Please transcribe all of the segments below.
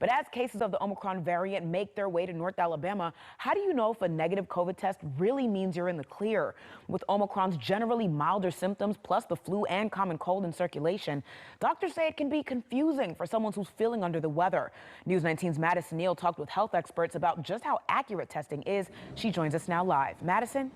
But as cases of the Omicron variant make their way to North Alabama, how do you know if a negative COVID test really means you're in the clear? With Omicron's generally milder symptoms, plus the flu and common cold in circulation, doctors say it can be confusing for someone who's feeling under the weather. News 19's Madison Neal talked with health experts about just how accurate testing is. She joins us now live. Madison?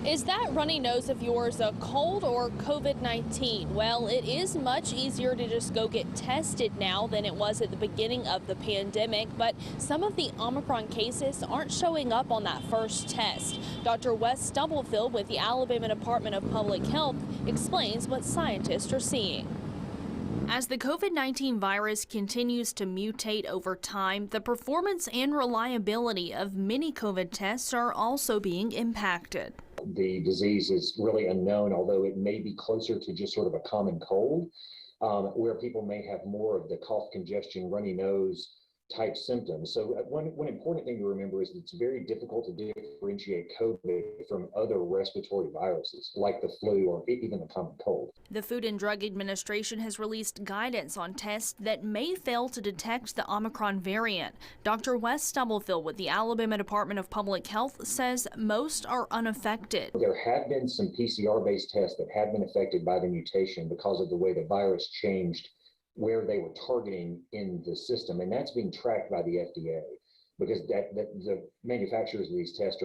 Is that runny nose of yours a cold or COVID-19? Well, it is much easier to just go get tested now than it was at the beginning of the pandemic, but some of the Omicron cases aren't showing up on that first test. Dr. Wes Stubblefield with the Alabama Department of Public Health explains what scientists are seeing. As the COVID-19 virus continues to mutate over time, the performance and reliability of many COVID tests are also being impacted. The disease is really unknown, although it may be closer to just sort of a common cold, where people may have more of the cough, congestion, runny nose type symptoms. So one important thing to remember is that it's very difficult to differentiate COVID from other respiratory viruses like the flu or even the common cold. The Food and Drug Administration has released guidance on tests that may fail to detect the Omicron variant. Dr. Wes Stubblefield with the Alabama Department of Public Health says most are unaffected. There have been some PCR-based tests that have been affected by the mutation because of the way the virus changed where they were targeting in the system, and that's being tracked by the FDA because the manufacturers of these tests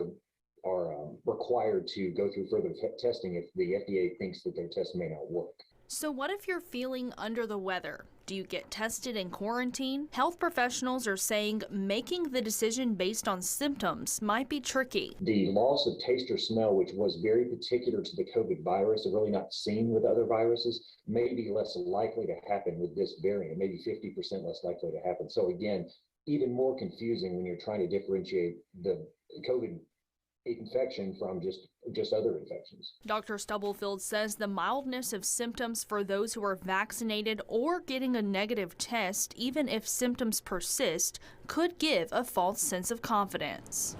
are required to go through further testing if the FDA thinks that their test may not work. So what if you're feeling under the weather? Do you get tested and quarantine? Health professionals are saying making the decision based on symptoms might be tricky. The loss of taste or smell, which was very particular to the COVID virus, and really not seen with other viruses, may be less likely to happen with this variant, maybe 50% less likely to happen. So again, even more confusing when you're trying to differentiate the COVID infection from just other infections. Dr. Stubblefield says the mildness of symptoms for those who are vaccinated or getting a negative test, even if symptoms persist, could give a false sense of confidence.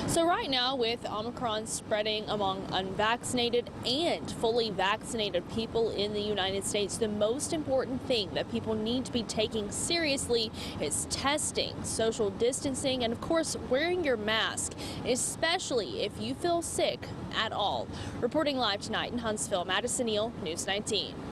So right now, with Omicron spreading among unvaccinated and fully vaccinated people in the United States, the most important thing that people need to be taking seriously is testing, social distancing, and of course, wearing your mask, especially if you feel sick at all. Reporting live tonight in Huntsville, Madison Neal, News 19.